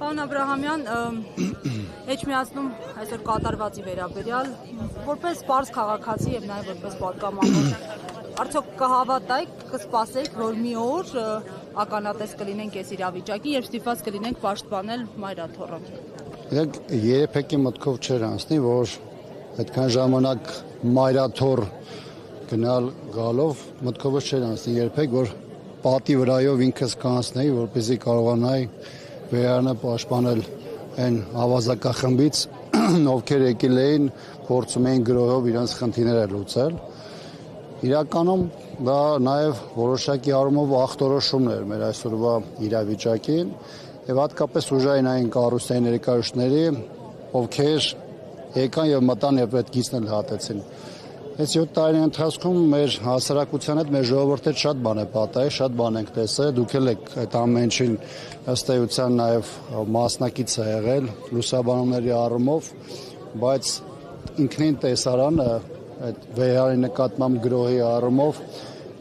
Պարոն Աբրահամյան, Էջմիածնում այսօր կատարվածի վերաբերյալ, որպես պարզ քաղաքացի եւ նաեւ որպես պատգամավոր, արդյոք կհավատայիք, կսպասեիք, որ մի օր ականատես կլինենք այս իրավիճակի, երբ ստիպված կլինենք պաշտպանել Մայրաթոռը։ Երբեք մտքով չէր անցնի, որ այդքան ժամանակ Մայրաթոռ գնալ գալով մտքովս չէր անցնի երբեք, որ պատի վրայով ինքս կանցնեի, որպեսզի կարողանայի վերանը պաշտպանել այն ավազակախմբից, ովքեր եկել էին, փորձում էին գրոհով իրենց խնդիրները լուծել։ Իրականում դա նաև որոշակի առումով ախտորոշումն էր մեր այսօրվա իրավիճակին եւ հատկապես ուժային այն կառույցների ներկայացուցիչների, ովքեր եկան եւ մտան եւ այդ գիծն էլ հատեցին։ Այս 7 տարի ընթացքում մեր հասարակության հետ, մեր ժողովրդի հետ շատ բան է պատահել, շատ բան ենք տեսել, դուք էլ եք այդ ամենին ըստ էության նաև մասնակից եղել լուսաբանումների առումով, բայց ինքնին տեսարանը այդ վեհարի նկատմամբ գրոհի առումով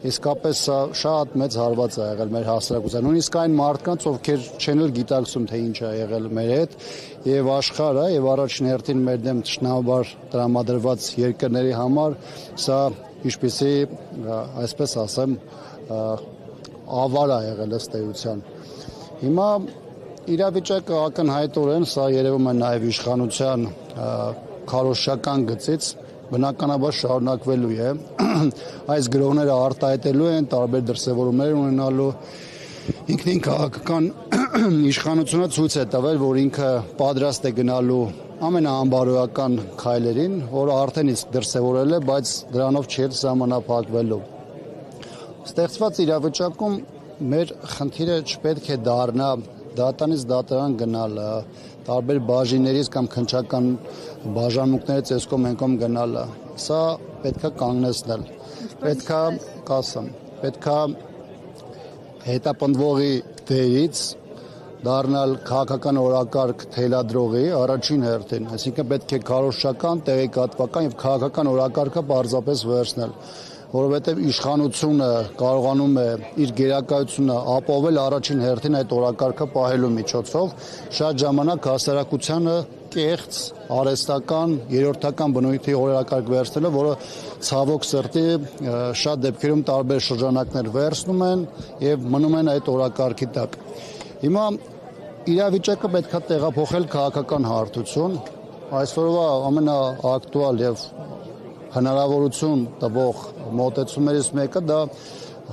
իսկապես շատ մեծ հարված է եղել մեր հասարակության։ Նույնիսկ այն մարդկանց, ովքեր չեն էլ գիտակցում, թե ինչ է եղել մեր հետ, եւ աշխարհը եւ առաջին հերթին մեր դեմ ճշնամաբար տրամադրված երկրների համար սա ինչպեսի, այսպես ասեմ, ավար է եղել ըստ էության։ Հիմա իրավիճակը ակնհայտորեն սա երևում է նաեւ իշխանության քարոզչական գծից բնականաբար շարունակվելու է, այս գրոհները արտահայտելու են, տարբեր դրսևորումներ ունենալու, ինքնին քաղաքական իշխանությունը ցույց է տվել, որ ինքը պատրաստ է գնալու ամենաանբարոյական քայլերին, որը արդեն իսկ դրսևորել է, բայց դրանով չէր սահմանափակվելու։ Ստեղծված իրավիճակում մեր խնդիրը չպետք է դառնա դատարանից դատարան գնալը, տարբեր բաժիններից կամ քննչական բաժանմունքներից այսքոմ ենքոմ գնալը, սա պետք է կանգնեցնել, պետք է հետապնդվողի դերից դառնալ քաղաքական օրակարգ թելադրողի առաջին հերթին, այսինքն պետք է քարոզչական, տեղեկատվական եւ քաղաքական օրակարգը պարզապես վերցնել, որովհետև իշխանությունը կարողանում է իր գերակայությունը ապահովել առաջին հերթին այդ օրակարգը պահելու միջոցով, շատ ժամանակ հասարակությանը կեղծ, արհեստական, երրորդական բնույթի օրակարգ վերցնելով, որը ցավոք սրտի շատ դեպքերում տարբեր շրջանակներ վերցնում են եւ մնում են այդ օրակարգի տակ։ Հիմա իրավիճակը պետք է տեղափոխել քաղաքական հարթություն, այսօրվա ամենաակտուալ եւ հնարավորություն տվող մոտեցումներից մեկը դա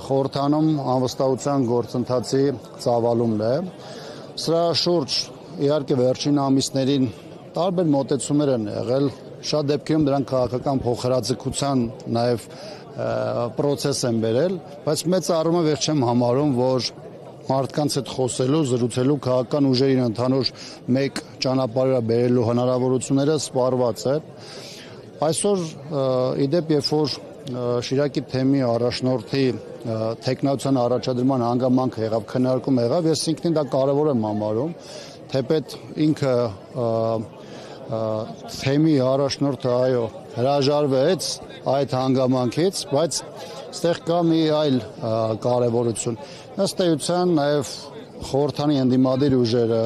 խորհրդանում անվստահության գործընթացի ծավալումն է։ Սրա շուրջ իհարկե վերջին ամիսներին տարբեր մոտեցումներ են եղել, շատ դեպքերում դրանք քաղաքական փոխհրաձգության նաև process են բերել, բայց մեծ առումով ես չեմ համարում, որ մարդկանց հետ խոսելու, զրուցելու քաղաքական ուժերին ընդհանուր մեկ ճանապարհ բերելու հնարավորությունները սպառված է։ Այսօր իդեպ երբ որ Շիրակի թեմի առաջնորդի տեխնացիան առաջադրման հանգամանքը եղավ, քննարկում եղավ, ես ինքնին դա կարևոր եմ համարում, թեպետ ինքը թեմի առաջնորդը այո հրաժարվեց այդ հանգամանքից, բայց այստեղ կա մի այլ կարևորություն։ Ըստ էության նաև խորհրդանի ընդդիմադիր ուժերը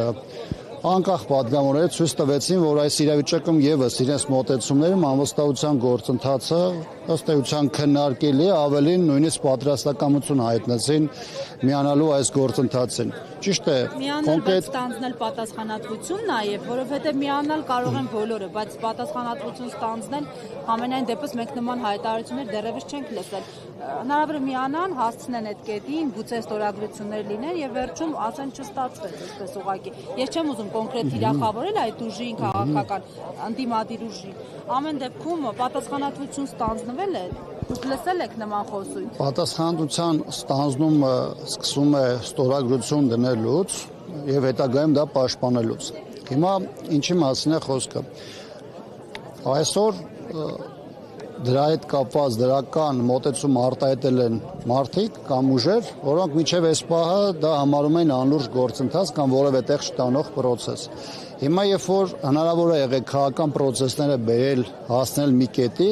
անկախ պատգամավորները ցույց տվեցին, որ այս իրավիճակում եւս իրենց մոտեցումներում անվստահության գործընթացը ըստ էության քննարկելի է, ավելին նույնիսկ պատրաստակամություն հայտնեցին միանալու այս գործընթացին։ Ճիշտ է, կոնկրետ ստանձնել պատասխանատվություն նաև, որովհետև միանալ կարող են բոլորը, բայց պատասխանատվություն ստանձնել ամենայն դեպս մենք նման հայտարարություններ դեռևս չենք լսել։ Հնարավոր է միանան, հասցնեն այդ կետին, գուցե ստորագրություններ լինեն եւ վերջում ասեն չստացվեց, այսպես ուղղակի։ Ես չեմ ուզում կոնկրետ թիրախավորել այդ ուժին, քաղաքական ընդդիմադիր ուժին։ Ամեն դեպքում պատասխանատվություն ստանձնվել է։ Դուք լսել եք նման խոսույթ։ Պատասխանատվության ստանձնումը սկսվում է ստորագրություն դնելուց եւ հետագայում դա պաշտպանելուց։ Հիմա ինչի մասին է խոսքը։ Այսօր դրա հետ կապված դրական մոտեցում արտահայտել են մարդիկ կամ ուժեր, որոնք միջև այս պահը դա համարում են անլուրջ գործընթաց կամ որևէ տեղ չտանող process։ Հիմա երբ որ հնարավոր է եղել քաղաքական process-ները բերել, հասնել մի կետի,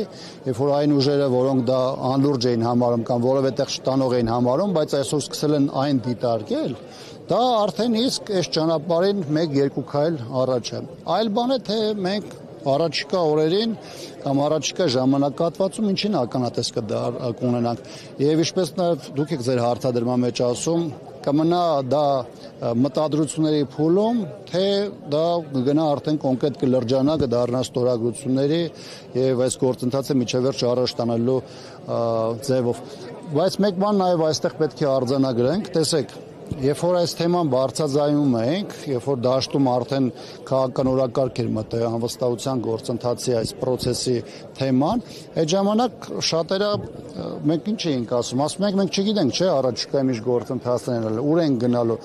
երբ որ այն ուժերը, որոնք դա անլուրջ էին համարում կամ որևէ տեղ չտանող էին համարում, բայց այսօր սկսել են այն դիտարկել, դա արդեն իսկ այս ճանապարհին 1-2 քայլ առաջ է։ Այլ բան է, թե մենք առաջիկա օրերին կամ առաջիկա ժամանակահատվածում ինչին ականատես կունենանք։ Եվ ինչպես նաև դուք եք ձեր հարցադրման մեջ ասում, կմնա դա մտադրությունների փուլում, թե դա կգնա արդեն կոնկրետ կլրջանա, կդառնա ստորագրությունների եւ այս գործընթացը միջևերջ առաջ տանելու ձևով։ Բայց մեկ բան նաև այստեղ պետք է արձանագրենք, տեսեք, երբ որ այս թեման բարձրաձայնում ենք, երբ որ դաշտում արդեն քաղաքական օրակարգ էր մտել անվստահության գործընթացի այս process-ի թեման, այդ ժամանակ շատերը մենք ինչ էինք ասում, ասում ենք մենք չգիտենք, չէ, առաջիկա ինչ գործընթացներ են, ուր են գնալու։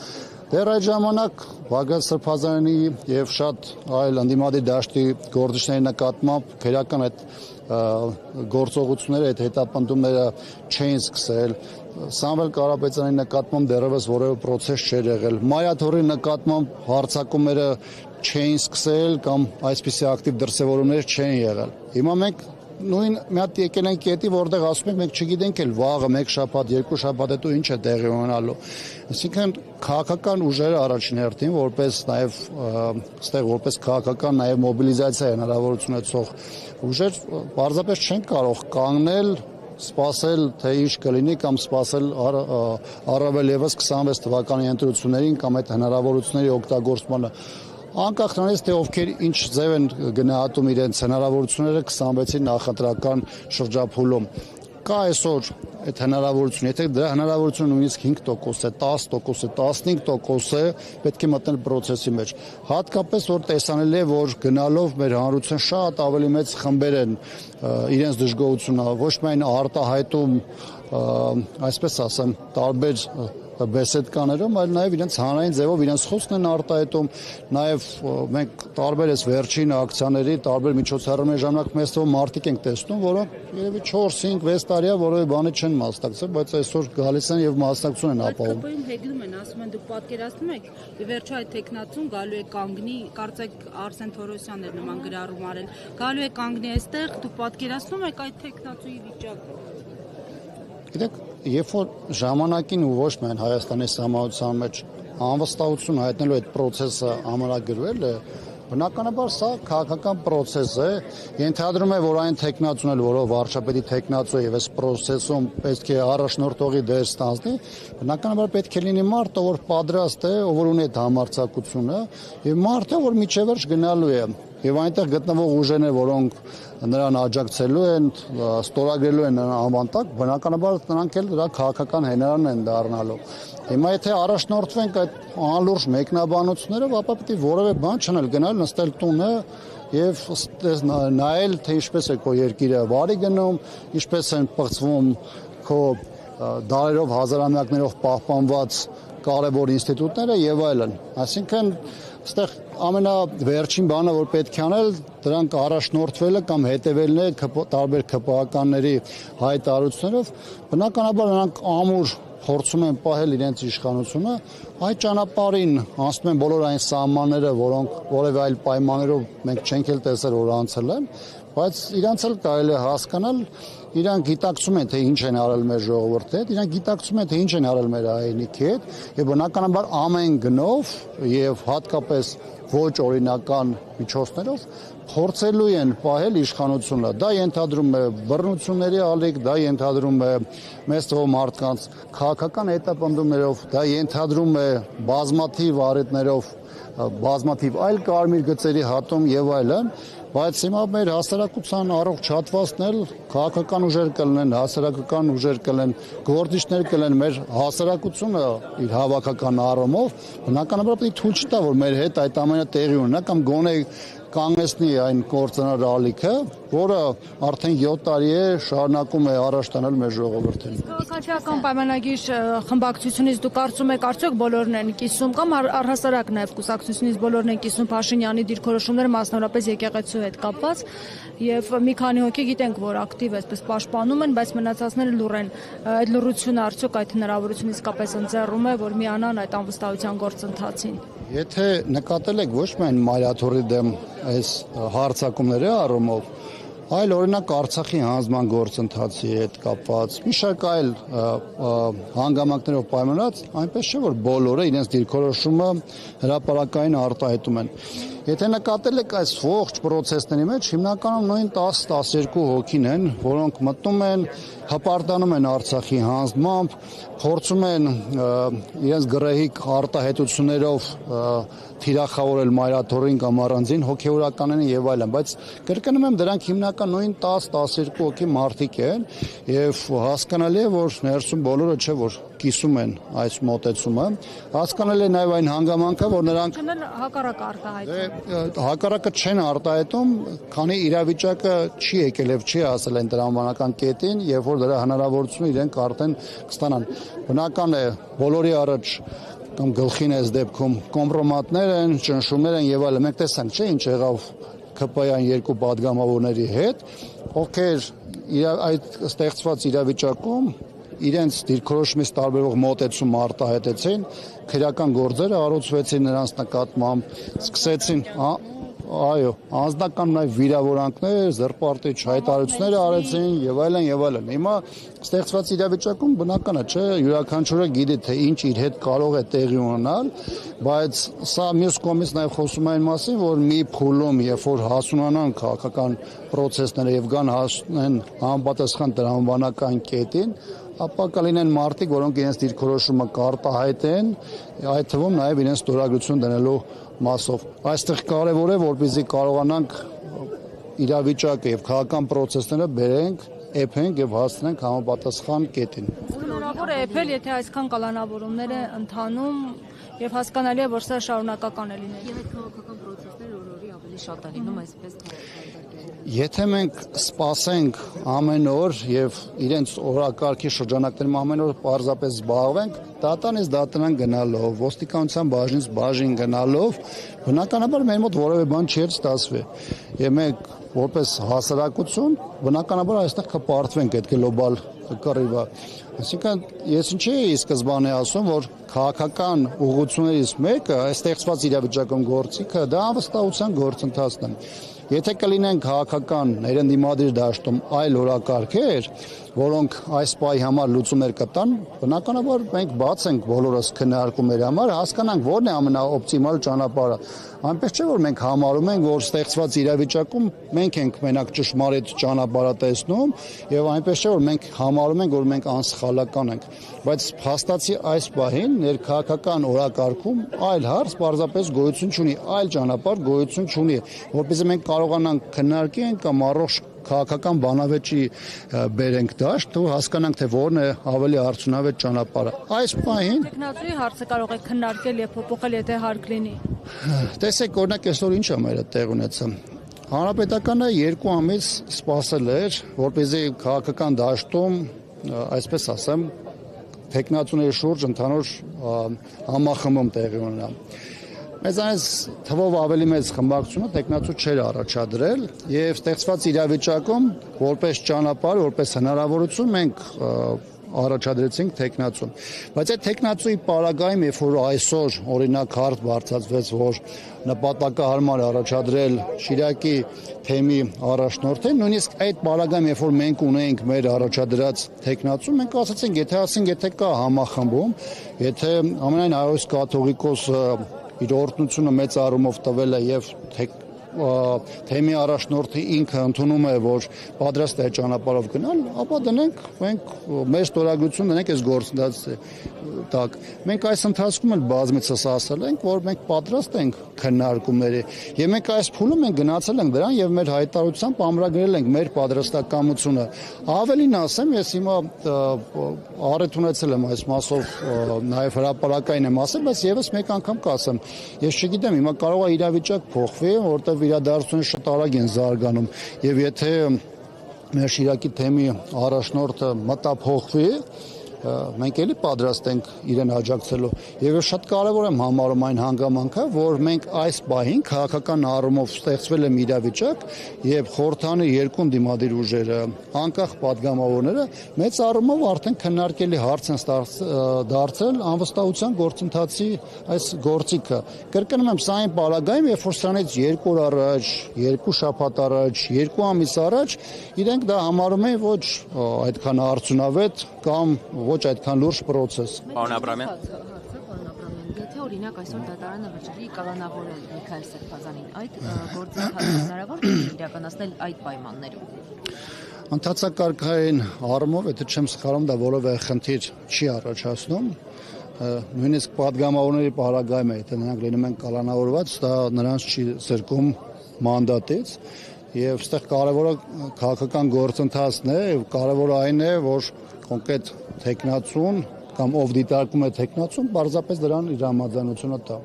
Դեռ այդ ժամանակ Բագրատ Սրբազարյանի եւ շատ այլ ընդդիմադիր դաշտի գործիչների նկատմամբ քրեական այդ գործողությունները, այդ հետապնդումները չէին սկսել։ Սամվել Կարապետյանի նկատմամբ դեռևս որևէ process չէր եղել։ Մայաթորի նկատմամբ հարձակումները չէին սկսել կամ այսպիսի ակտիվ դրսևորումներ չէին եղել։ Հիմա մենք նույն մի հատ եկել ենք կետի, որտեղ ասում ենք մենք չգիտենք էլ վաղը 1 շաբաթ, 2 շաբաթ հետո ինչ է տեղի ունենալու։ Այսինքն քաղաքական ուժերը առաջին հերթին որպես նաև այստեղ որպես քաղաքական նաև մոբիլիզացիա հնարավորություն ունեցող ուժեր պարզապես չեն կարող կանգնել սպասել թե ինչ կլինի կամ սպասել առավել եւս 26 թվականի ընտրություններին կամ այդ հնարավորությունների օգտագործմանը անկախ նրանից թե ովքեր ինչ ձև են գնահատում իրենց հնարավորությունները 26-ի նախընտրական շրջափուլում կա այսօր այդ հնարավորություն, եթե դրա հնարավորությունը նույնիսկ 5% է, 10% է, 15% է, պետք է մտնել process-ի մեջ։ Հատկապես որ տեսանելի է, որ գնալով մեր հանրության շատ ավելի մեծ խմբեր են իրենց դժգոհությունը ոչ միայն արտահայտում, այսպես ասեմ, տարբեր բեսեդկաներում, այլ նաև իրենց հանրային ձևով իրենց խոսքն են արտահայտում, նաև մենք տարբեր այս վերջին ակցիաների, տարբեր միջոցառումների ժամանակ մեծ թվով մարդիկ ենք տեսնում, որոնք երևի 4-5-6 տարի է որևէ բանի չեն մասնակցել, բայց այսօր գալիս են եւ մասնակցություն են ապահովում։ Բայց ԿՊ-ին հեգնում են, ասում են դուք պատկերացնում եք, ի վերջո այդ տեխնացուն գալու է կանգնի, կարծեք Արսեն Թորոսյանն էր նման գրառում արել, գալու է կանգնի այստեղ, դուք պատկերացնում եք այդ տեխնացուի վիճակը։ Գիտեք, երբ որ ժամանակին ու ոչ միայն Հայաստանի սահմանության մեջ անվստահություն հայտնելու այդ process-ը ամրագրվել է, բնականաբար սա քաղաքական process է, ենթադրում է, որ այն տեխնացուն էլ, որով վարչապետի տեխնացու եւ այս process-ում պետք է առաջնորդողի դեր ստանձնի, բնականաբար պետք է լինի մարդը, որ պատրաստ է, որ ունի այդ համարձակությունը, եւ մարդը, որ միջևերջ գնալու է եւ այնտեղ գտնվող ուժերները, որոնք նրան աջակցելու են, ստորագրելու են նրան անվան տակ, բնականաբար նրանք էլ դրա քաղաքական հենարան են դառնալու։ Հիմա եթե առաջնորդվենք այդ անլուրջ մեկնաբանություններով, ապա պետք է որևէ բան չանել, գնալ նստել տունը եւ նայել, թե ինչպես է քո երկիրը վարի գնում, ինչպես են պղծվում քո դարերով, հազարամյակներով պահպանված կարևոր ինստիտուտները եւ այլն։ Այսինքն այստեղ ամենավերջին բանը, որ պետք է անել, դրանք առաջնորդվելը կամ հետևելն է տարբեր ԿՊԱ-ականների հայտարարություններով, բնականաբար նրանք ամուր փորձում են պահել իրենց իշխանությունը, այդ ճանապարհին անցնում են բոլոր այն սահմանները, որոնք որևէ այլ պայմաններով մենք չենք էլ տեսել, որ անցել են, բայց իրանց էլ կարելի է հասկանալ, իրանք գիտակցում են, թե ինչ են արել մեր ժողովրդի հետ, իրանք գիտակցում են, թե ինչ են արել մեր հայրենիքի հետ, եւ բնականաբար ամեն գնով եւ հատկապես ոչ օրինական միջոցներով փորձելու են պահել իշխանությունը։ Դա ենթադրում է բռնությունների ալիք, դա ենթադրում է մեծ թվով մարդկանց քաղաքական հետապնդումներով, դա ենթադրում է բազմաթիվ առիթներով, բազմաթիվ այլ կարմիր գծերի հատում եւ այլն, բայց հիմա մեր հասարակության առողջ հատվածն էլ քաղաքական ուժեր կլինեն, հասարակական ուժեր կլինեն, գործիչներ կլինեն, մեր հասարակությունը իր հավաքական առումով բնականաբար պետք է թույլ չտա, որ մեր հետ այդ ամենը տեղի ունենա կամ գոնե կանգնեցնի այն կործանար ալիքը, որը արդեն 7 տարի է շարունակում է առաջ տանել մեր ժողովրդին։ Քաղաքացիական պայմանագիր խմբակցությունից դու կարծում եք արդյոք բոլորն են կիսում կամ առհասարակ նաև կուսակցությունից բոլորն են կիսում Փաշինյանի դիրքորոշումները մասնավորապես եկեղեցու հետ կապված եւ մի քանի հոգի գիտենք, որ ակտիվ այսպես պաշտպանում են, բայց մնացածները լուռ են։ Այդ լռությունը արդյոք այդ հնարավորությունը իսկապես ընձեռում է, որ միանան այդ անվստահության գործընթացին։ Եթե նկատել եք ոչ միայն Մայրաթորի դեմ այս հարձակումների առումով, այլ օրինակ Արցախի հանձնման գործընթացի հետ կապված, մի շարք այլ հանգամանքներով պայմանած, այնպես չէ որ բոլորը իրենց դիրքորոշումը հրապարակային արտահայտում են։ Եթե նկատել եք այս ողջ process-ների մեջ, հիմնականում նույն 10-12 հոգին են, որոնք մտնում են, հպարտանում են Արցախի հանձնմամբ, փորձում են իրենց գրեհիկ արտահայտություններով թիրախավորել Մայրաթորին կամ առանձին հոգեորականներին եւ այլն, բայց կրկնում եմ, դրանք հիմնական նույն 10-12 հոգի մարդիկ են եւ հասկանալի է, որ ներսում բոլորը չէ որ կիսում են այս մոտեցումը, հասկանալի է նաեւ այն հանգամանքը, որ նրանք հակառակ արտահայտում հակառակը չեն արտահայտում, քանի իրավիճակը չի եկել եւ չի հասել այն տրամաբանական կետին, երբ որ դրա հնարավորությունը իրենք արդեն կստանան։ Բնական է բոլորի առաջ կամ գլխին այս դեպքում կոմպրոմատներ են, ճնշումներ են եւ այլն։ Մենք տեսանք, չէ՞, ինչ եղավ ԿՊ-յան երկու падգամավորների հետ, ովքեր այդ ստեղծված իրավիճակում իրենց դիրքորոշումից տարբերող մոտեցում արտահայտեցին, քրեական գործերը առողջվեցին նրանց նկատմամբ, սկսեցին անձնական նաև վիրավորանքներ, զրպարտիչ հայտարարություններ արեցին եւ այլն եւ այլն։ Հիմա ստեղծված իրավիճակում բնական է, չէ, յուրաքանչյուրը գիտի թե ինչ իր հետ կարող է տեղի ունենալ, բայց սա մյուս կողմից նաև խոսում է այն մասին, որ մի փուլում, երբ որ հասունանան քաղաքական process-ները եւ գան հասնեն համապատասխան տրամաբանական կետին, ապա կլինեն մարդիկ, որոնք իրենց դիրքորոշումը կարտահայտեն, այդ թվում նաև իրենց ստորագրություն դնելու մասով։ Այստեղ կարևոր է, որպեսզի կարողանանք իրավիճակը եւ քաղաքական process-ները բերենք, էփենք եւ հասնենք համապատասխան կետին։ Հնարավոր է էփել, եթե այսքան կալանավորումներ է ընթանում եւ հասկանալի է, որ սա շարունակական է լինելու։ Եվ այդ քաղաքական process-ները օրորի ավելի շատ է լինում այսպես Եթե մենք սպասենք ամեն օր եւ իրենց օրակարգի շրջանակներում ամեն օր պարզապես զբաղվենք, դատանից դատարան գնալով, ոստիկանության բաժնից բաժին գնալով, բնականաբար մեր մոտ որևէ բան չի ստացվի։ Եվ մենք որպես հասարակություն, բնականաբար այստեղ կպարտվենք այդ գլոբալ կռիվը։ Այսինքն ես ինչի էի սկզբանե ասում, որ քաղաքական ուղղություններից մեկը այս ստեղծված իրավիճակում գործիքը դա անվստահության գործընթացն է։ Եթե կլինեն քաղաքական ներընդդիմադիր դաշտում այլ օրակարգեր, որոնք այս պահի համար լուծումներ կտան, բնականաբար մենք բաց ենք բոլորս քննարկումների համար, հասկանանք որն է ամենաօպտիմալ ճանապարհը։ Այնպես չէ որ մենք համարում ենք, որ ստեղծված իրավիճակում մենք ենք մենակ ճշմարիտ ճանապարհը տեսնում եւ այնպես չէ որ մենք համարում ենք, որ մենք անսխալական ենք, բայց փաստացի այս պահին ներքաղաքական օրակարգում այլ հարց պարզապես գոյություն չունի, այլ ճանապարհ գոյություն չունի, որպեսզի մենք կարողանանք քննարկենք կամ առողջ քաղաքական բանավեճի բերենք դաշտ ու հասկանանք թե որն է ավելի արդյունավետ ճանապարհը։ Այս պահին տեխնացուի հարցը կարող է քննարկել եւ փոփոխել, եթե հարկ լինի։ Տեսեք, օրինակ այսօր ինչ է մեր տեղ ունեցել։ Հանրապետականը 2 ամիս սպասել էր, որպեսզի քաղաքական դաշտում, այսպես ասեմ, տեխնացուների շուրջ ընդհանուր համախմբում տեղի ունենա։ Մեզանից թվով ավելի մեծ խմբակցությունը տեխնացու չէր առաջադրել եւ ստեղծված իրավիճակում որպես ճանապարհ, որպես հնարավորություն մենք առաջադրեցինք տեխնացուն։ Բայց այդ տեխնացուի պարագայում, երբ որ այսօր օրինակ հարց բարձրացվեց, որ նպատակահարմար առաջադրել Շիրակի թեմի առաջնորդին, նույնիսկ այդ պարագայում, երբ որ մենք ունեինք մեր առաջադրած տեխնացուն, մենք ասացինք, եթե կա համախմբում, եթե ամենայն հայոց կաթողիկոսը իր օրհնությունը մեծ առումով տվել է եւ թեմի առաջնորդի ինքը ընդունում է, որ պատրաստ է ճանապարհով գնալ, ապա դնենք մենք մեր ստորագրություն դնենք այս գործընթացի տակ։ Մենք այս ընթացքում էլ բազմիցս ասել ենք, որ մենք պատրաստ ենք քննարկումների եւ մենք այս փուլում ենք գնացել ենք դրան եւ մեր հայտարարությամբ ամրագրել ենք մեր պատրաստակամությունը։ Ավելին ասեմ, ես հիմա առիթ ունեցել եմ այս մասով նաեւ հրապարակային եմ ասել, բայց եւս մեկ անգամ կասեմ, ես չգիտեմ, հիմա կարող է իրավիճակ փոխվի, որտեղ իրադարձությունները շատ արագ են զարգանում եւ եթե մեր Շիրակի թեմի առաջնորդը մտափոխվի մենք էլի պատրաստ ենք իրեն աջակցելու եւ շատ կարեւոր եմ համարում այն հանգամանքը որ մենք այս պահին քաղաքական առումով ստեղծվել է իրավիճակ եւ խորհրդանի երկու դիմադիր ուժերը անկախ падգամավորները մեծ առումով արդեն քննարկելի հարց են դարձել անվստահության գործընթացի այս գործիքը կրկնում եմ սա այն բալագայում երբ որ սրանից 2 օր առաջ 2 շաբաթ առաջ 2 ամիս առաջ իրենք դա համարում են ոչ այդքան արդյունավետ կամ ոչ այդքան լուրջ process։ Պարոն Աբրամյան, եթե օրինակ այսօր դատարանը վճռի կալանավորել Միքայել Սրբազանին, այդ գործընթացը հնարավոր է իրականացնել այդ պայմաններում։ Ընթացակարգային առումով, եթե չեմ սխալվում, դա որևէ խնդիր չի առաջացնում։ Նույնիսկ падգամավորների պարագայում է, եթե նրանք լինում են կալանավորված, դա նրանց չի զրկում մանդատից եւ այստեղ կարևորը քաղաքական գործընթացն է եւ կարևորը այն է, որ կոնկրետ տեխնացուն կամ ով դիտարկում է տեխնացուն, բարձրապես դրան իր համաձայնությունը տա։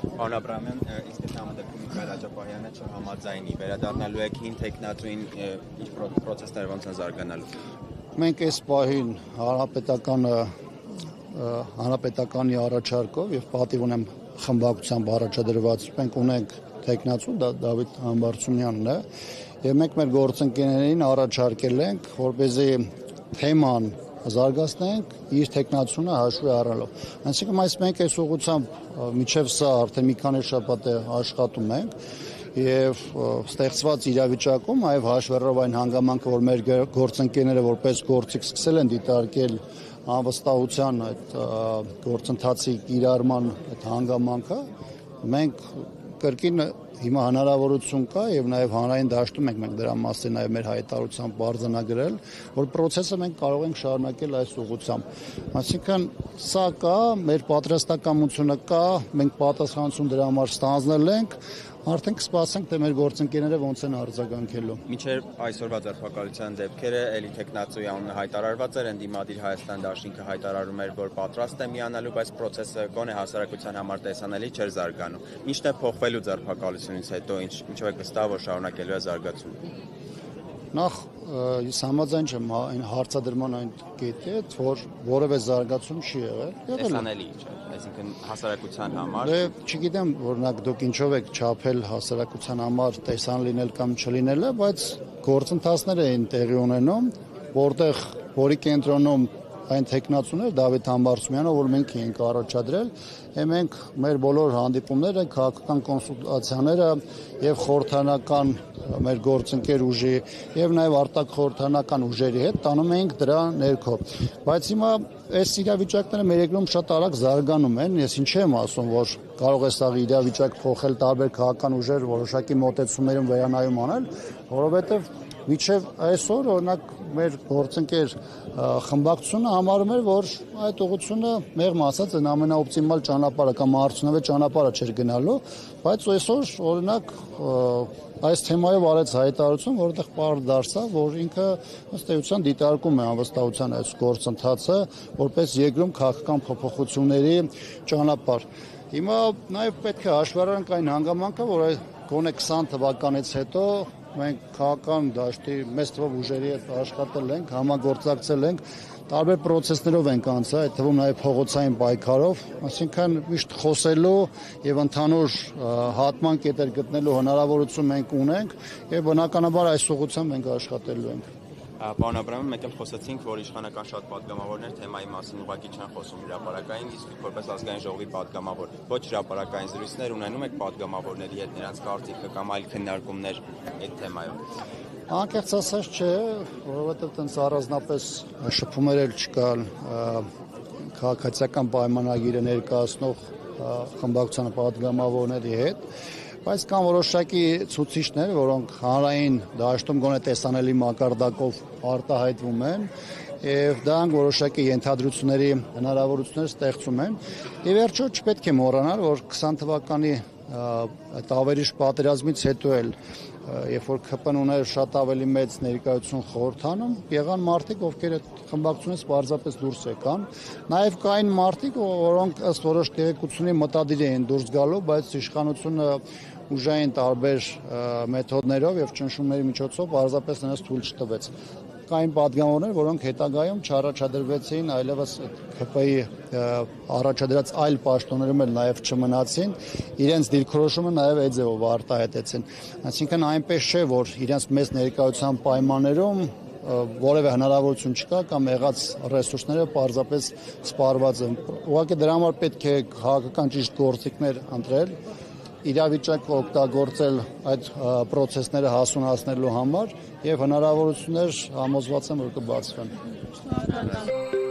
Պարոն Աբրամյան, իսկ այդ համատեքնիկ Ղարաջապահյանը չհամաձայնի, վերադառնալու եք հին տեխնացուին, ինչ process-ներ ոնց են զարգանալու։ Մենք այս պահին հանրապետականի առաջարկով եւ պատիվ ունեմ խմբակցությամբ առաջադրված, մենք ունենք տեխնացու, դա Դավիթ Համբարձումյանն է, եւ մենք մեր գործընկերներին առաջարկել ենք, որպեսզի թեման զարգացնենք իր տեխնացությունը հաշվի առնելով։ Այսինքն այս մենք այս ուղղությամբ միջև սա արդեն մի քանի շաբաթ է աշխատում ենք եւ ստեղծված իրավիճակում այլ հաշվառով այն հանգամանքը, որ մեր գործընկերները որպես գործիք սկսել են դիտարկել անվստահության այդ գործընթացի կիրառման այդ հանգամանքը, մենք կրկին հիմա հնարավորություն կա եւ նաեւ հանրային դաշտում ենք դրա մասին նաեւ մեր հայտարարությամբ բարձրանագրել, որ process-ը մենք կարող ենք շարունակել այս ուղղությամբ։ Այսինքն սա կա, մեր պատրաստակամությունը կա, մենք պատասխանատվություն դրա համար ստանձնել ենք, արդեն կսպասենք թե մեր գործընկերները ոնց են արձագանքելու։ Մինչև այսօրվա ձերբակալության դեպքերը էլի տեխնացուի անունը հայտարարված էր, ընդդիմադիր Հայաստան դաշինքը հայտարարում էր, որ պատրաստ է միանալու, բայց process-ը գոնե հասարակության համար տեսանելի չէր զարգանում։ Ինչն է փոխվելու ձերբակալությունից հետո, ինչով է վստահ, որ շարունակելու է զարգացումը։ Նախ ես համաձայն չեմ այն հարցադրման այն կետի հետ, որ որևէ զարգացում չի եղել։ Տեսանելի չէ, այսինքն հասարակության համար։ Դե չգիտեմ, օրինակ դուք ինչով եք չափել հասարակության համար տեսան լինել կամ չլինելը, բայց գործընթացներ էին տեղի ունենում, որի կենտրոնում այն տեխնացուներ Դավիթ Համբարձումյանը, որ մենք ենք առաջադրել, մենք մեր բոլոր հանդիպումները, քաղաքական կոնսուլտացիաները եւ խորհրդանական մեր գործընկեր ուժի եւ նաեւ արտակ խորհրդանական ուժերի հետ տանում ենք դրա ներքո։ Բայց հիմա այս իրավիճակները մեր երկրում շատ արագ զարգանում են, ես ինչ եմ ասում, որ կարող է սա իրավիճակ փոխել տարբեր քաղաքական ուժեր որոշակի մոտեցումներում վերանայում անել, որովհետեւ Միջև այսօր օրինակ մեր գործընկեր խմբակցությունը համարում էր, որ այդ ուղղությունը մեղմ ասած այն ամենաօպտիմալ ճանապարհը կամ արդյունավետ ճանապարհը չէր գնալու, բայց այսօր օրինակ այս թեմայով արեց հայտարարություն, որտեղ պարզ դարձավ, որ ինքը ըստ էության դիտարկում է անվստահության այս գործընթացը որպես երկրում քաղաքական փոփոխությունների ճանապարհ։ Հիմա նաև պետք է հաշվառենք այն հանգամանքը, որ գոնե 20 թվականից հետո մենք քաղաքական դաշտի մեծ թվով ուժերի հետ աշխատել ենք, համագործակցել ենք, տարբեր process-ներով ենք անցել, այդ թվում նաև փողոցային պայքարով, այսինքն միշտ խոսելու եւ ընդհանուր հատման կետեր գտնելու հնարավորություն մենք ունենք եւ բնականաբար այս ուղղությամբ մենք աշխատելու ենք։ Պարոն Աբրամյան, մենք էլ խոսեցինք, որ իշխանական շատ падգամավորներ թեմայի մասին ուղղակի չեն խոսում հրապարակային, իսկ որպես ազգային ժողովի падգամավոր ոչ հրապարակային զրույցներ ունենում եք падգամավորների հետ, նրանց կարծիքը կամ այլ քննարկումներ այդ թեմայով։ Անկեղծ ասած չէ, որովհետեւ տենց առանձնապես շփումներ էլ չկան քաղաքացիական պայմանագիրը ներկայացնող խմբակցության падգամավորների հետ, բայց կան որոշակի ցուցիչներ, որոնք հանրային դաշտում գոնե տեսանելի մակարդակով արտահայտվում են եւ դրանք որոշակի ենթադրությունների հնարավորություններ ստեղծում են։ Եվ վերջո չպետք է մոռանալ, որ 20 թվականի այդ ավերիչ պատերազմից հետո էլ երբ որ ԿՊ-ն ուներ շատ ավելի մեծ ներկայություն խորհրդանում, եղան մարդիկ, ովքեր այդ խմբակցությունից պարզապես դուրս եկան։ Նաև կային մարդիկ, որոնք ըստ որոշ տեղեկությունների մտադիր էին դուրս գալու, բայց իշխանությունը ուժային տարբեր մեթոդներով եւ ճնշումների միջոցով պարզապես նրանց թույլ չտվեց։ Կային պատգամավորներ, որոնք հետագայում չառաջադրվեցին, այլևս ԿՊ-ի առաջադրած այլ պաշտոններում էլ նաև չմնացին, իրենց դիրքորոշումը նաև այդ ձևով արտահայտեցին։ Այսինքն այնպես չէ, որ իրենց մեծ ներկայության պայմաններում որևէ հնարավորություն չկա կամ եղած ռեսուրսները պարզապես սպառված են։ Ուղղակի դրա համար պետք է քաղաքական ճիշտ գործիքներ ընտրել, իրավիճակը օգտագործել այդ process-ները հասունացնելու համար եւ հնարավորություններ համոզված եմ, որ կբացվեն։